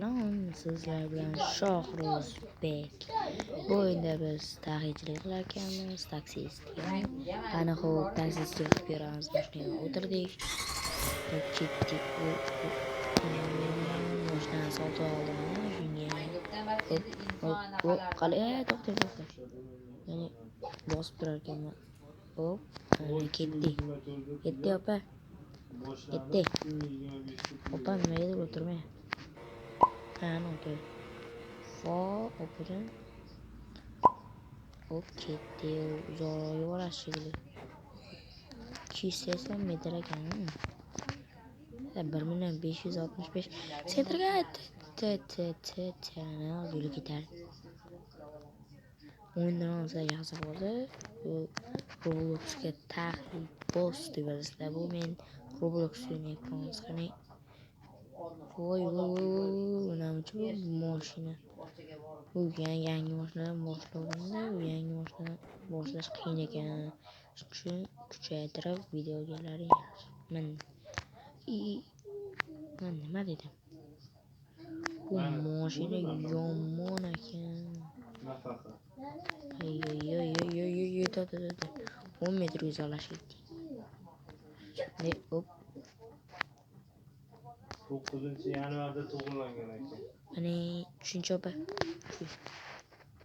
Salom, sizlar bilan Shohruzbek. Bu o'yinda biz taxiychilik qilar ekanmiz, taksist. Qani xo'p, taksist yetib beramiz, mashinaga o'tirdik. Ketdik. Mashinani sotib oldim. Shunga qalay, to'xta. Ya'ni bosib turar ekanman. Hop, ketdik. Ketdi opa. Ketdi. Opa nimaga o'tirmay? Okey. O'pirin. Hop ketdi. Uzoq yuborasiz shekilli. 280 metr ekan. 1565 sentrga yo'li ketar. O'yindan sizlarga xabar bo'ldi. Robloxga taqiq bos deb yozasizlar. Bu men Roblox o'ynayapman. Qani voy namchi mashina. Bu yangi mashinadan boshlovdimda, yangi mashinadan boshlash qiyin ekan. Shuning kuchaytirib videogalar yaxshi. Men nima dedim? Bu mashina yomon ekan. Ay 10 metr uzoqlashib ketdi. Hop. 9-yanvarda tug'ilgan ekan. Mana 3-opa.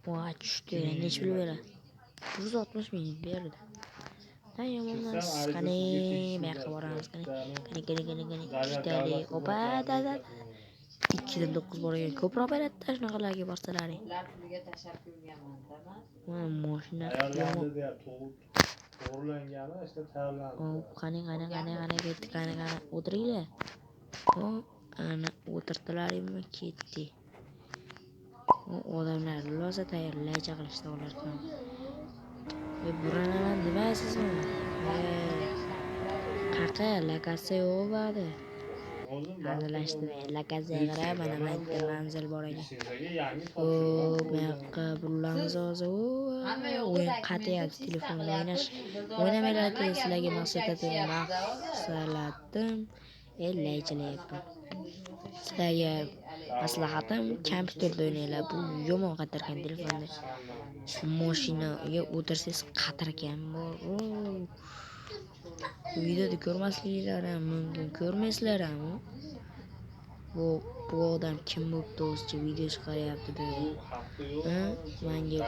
Voy tushdi. Nech pul beradi? 160 ming berdi. Ha yomonmas. Qani buyoqqa boramiz. Qani. Ishtali. Opa da. 2dan 9 bor ekan. Ko'proq beradi shunaqalarga borsalaring. Puliga tashab ko'rganman, tamam. Mana mashina Ayollarni tug'ilgani işte tayyorlandi. Qani ketdi. Qani o'tiringlar. Ana o'tirdilaringmi ketdi. Odamlar rosa tayyorlaycha qilishdi ular ham. Buralar demaysizmi? Qaqa lakasi yo'q ba'di. Hazillashdi. Lakasiga qarab mana bitta manzil bor ekan. Bu yoqqa burilamiz hozir. O'yin qatyapti, telefonda o'ynamanglar, sizlarga maqsaladim. Laychilayapman. Sizlarga maslahatim kompyuterda o'ynanglar. Bu yomon qatarkan telefonda. Mashinaga o'tirsangiz qatarkan bor. Videoda ko'rmasliginglar ham mumkin. Ko'rmaysizlar ham. Bu odam kim bo'pti o'zicha video chiqaryapti dedi. Menga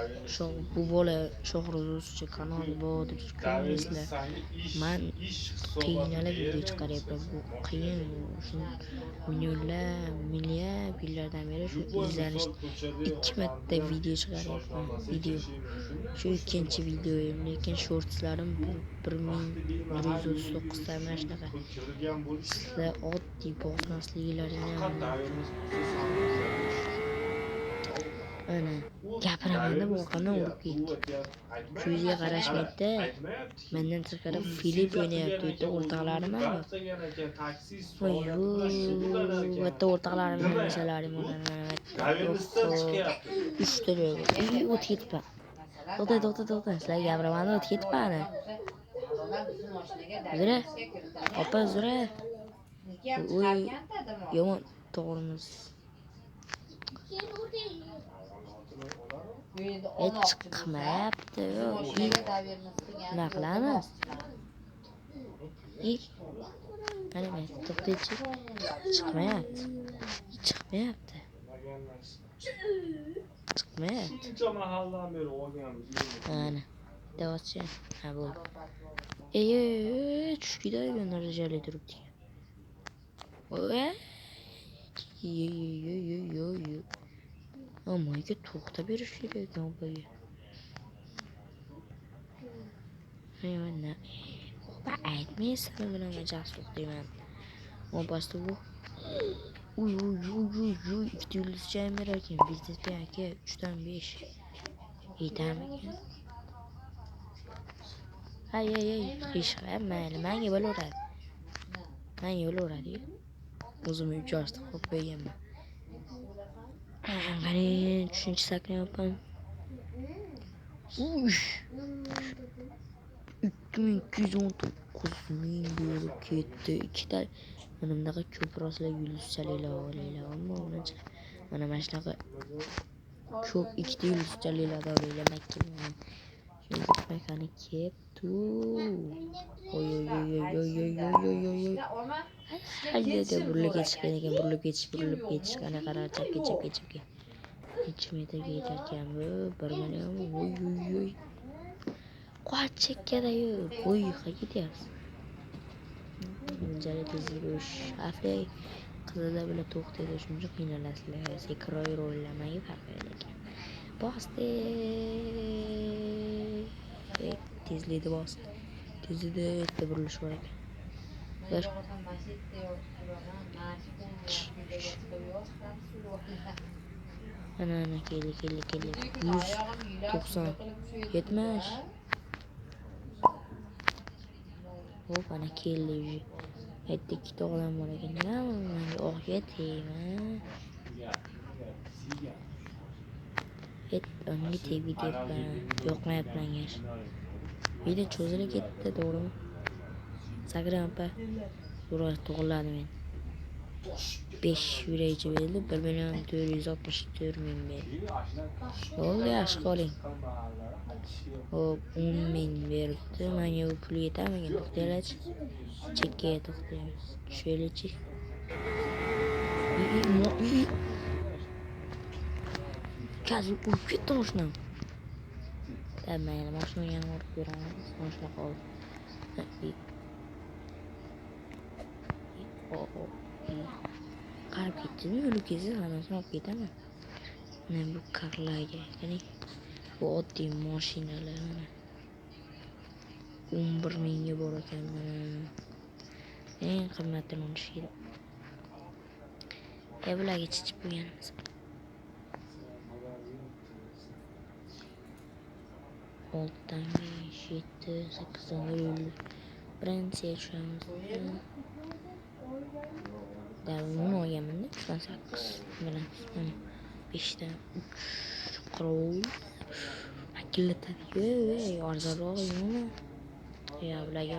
bu bola Shohruzovcha kanal bor deb ko'rmaysizlar. Men qiynalib video chiqaryapman. Bu qiyin. Milliard yillardan beri shu izlanish 2 marta video chiqaryapman. Shu ikkinchi videoyim, lekin shortslarim 1139 ta mana shunaqa. Sizlar oddiy bosmasliklaringni ana gapiramanda bo'lgandan urib ketdi. Ko'ziga qarashmaydi. Mendan tashqari Filip o'ynayapti. Bitta o'rtoqlarim ham bor. Bitta o'rtoqlarim masalarim mana uchta joy. O't ketibman. To'xta. Sizlar gapiramanda o't ketibman. Zura. Opa zura. Yomon to'g'rimiz. Chiqmayapti. Nima qilamiz? Mana to'xtaychi. Chiqmayapti. Shuncha mahaldan beri olganmiz. Ana. Davotchi. Ha bo'ldi. Tushkida yo'nalishali turibdi. Amayga to'xtab berish kerak ekan opaga. Mana opa aytmaysan bilan jax to'xtayman. Opasi bu. Uy, ikkita yulduz chamber ekan. Biznesda aka 3 dan 5. Yetarmikan? Ay, ish mayli, menga bo'laveradi. O'zim ijozat qilib qo'yganman. Qani tushuncha saklayapman. 2219 ming bo'lib ketdi. Ikkita mana bunaqa ko'p rostlar yulduzchaliklar olaylar. Ammo unacha Mana shunaqa ko'p ikkita yulduzchaliklarni o'ylamakki. Shunga makani keptu. Oy. Hayda burilib ketish qana qarar chapga. 2 metrga yetarkan bu 1 million. Oy. Qo'at chekkada-yu. Oy, qaytyapsiz. Jali tezlik afay qizlar bilan to'xtaydi shuncha qiynalasizlar. Sekroy rollamay farqlaydi. Bosdi. Tezlikni bosdi. Tezlikda burilish bor ekan. Bir. Ana keldi. 190 70. Hop ana keldi. Hayda ikkita odam bor ekan. Menga o'qga tegma. Unga tegdi deb yoqmayapman gash. Video cho'zilib ketdi, to'g'rimi? Instagram pa so'roq tug'iladi men. 5 yuraychi berdi, 1.464.000 berdi. Bo'ldi, yaxshi qoling. Hop, 10.000 beribdi. Menga bu pul yetamikan? To'xtaylik. Chekkaga to'xtaymiz. Tushaylik. Kazib urib ketdi mashinam. Mayli, mashinani yana urib beramiz. Mashina qoldi. Qarab ketdimi? O'lib ketsa, hammasi olib ketaman. Mana bu karlarga, qani bu oddiy mashinalar mana 11.000 ga bor ekan mana. Eng qimmatini olishdi. Bularga chichib qo'yganmiz. Oltdan 7, 8dan birinchi tushamiz. Davron olganman-da 8 bilan. 5dan 3 qirov. Akillatadi-ku, arzonroq yo'qmi? Bularga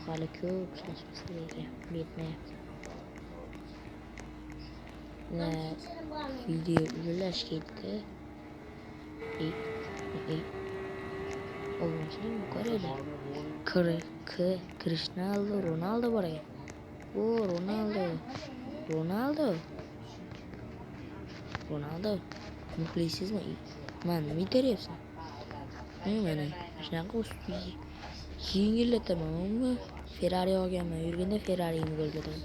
hali ko'p ishlashmasa ekan, yetmayapti. Video ulash ketdi. Ovozni ko'raylik. Cristiano Ronaldo bor ekan. O, Ronaldo. Muxlisizmi? Meni bitiryapsan. Mana shunaqa ustiga yengillataman. Ferrari olganman. Yurganda Ferrari'ni ko'rdim.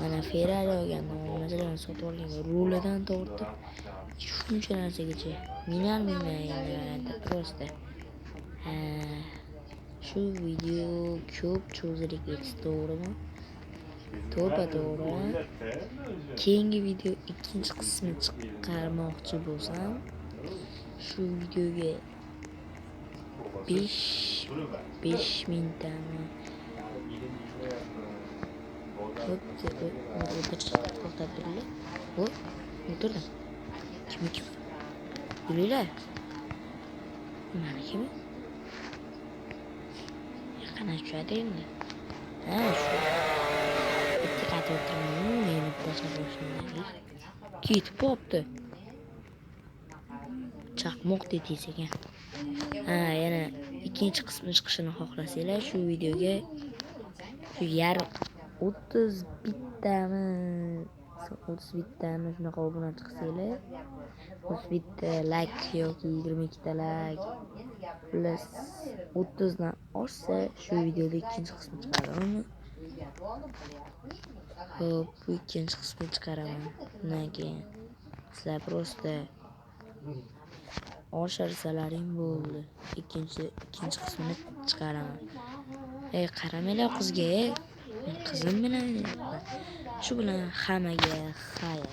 Mana Ferrari olganman. Masalan, sotib olganman. Rulidan tortib shuncha narsagacha minmayman просто. Shu video ko'p cho'zilib ketdi, to'g'rimi? To'g'ri. Keyingi video ikkinchi qismini chiqarmoqchi bo'lsam, shu videoga 5.000 tani o'tirdi. O'tirdim. Kim? Bilinglar. Mana kim? Yaqin tushadi endi. Shu. Bitta qatib o'tirman. Meni tashlab qo'yishdi. Ketib qopti. Chaqmoq dedingiz ekan. Yana ikkinchi qismi chiqishini xohlasanglar, shu videoga shu yarim 30 bittami shunaqa obunachi qilsanglar, 30 bitta like yoki 22 ta like plus 30 dan oshsa shu videoda ikkinchi qismi chiqaradimi? Hop, bu ikkinchi qismi chiqaraman. Undan keyin sizlar просто osharsalaring bo'ldi. Ikkinchi qismini chiqaraman. Qaramanglar qizga. Qizim bilan. Shu bilan hammaga xayr.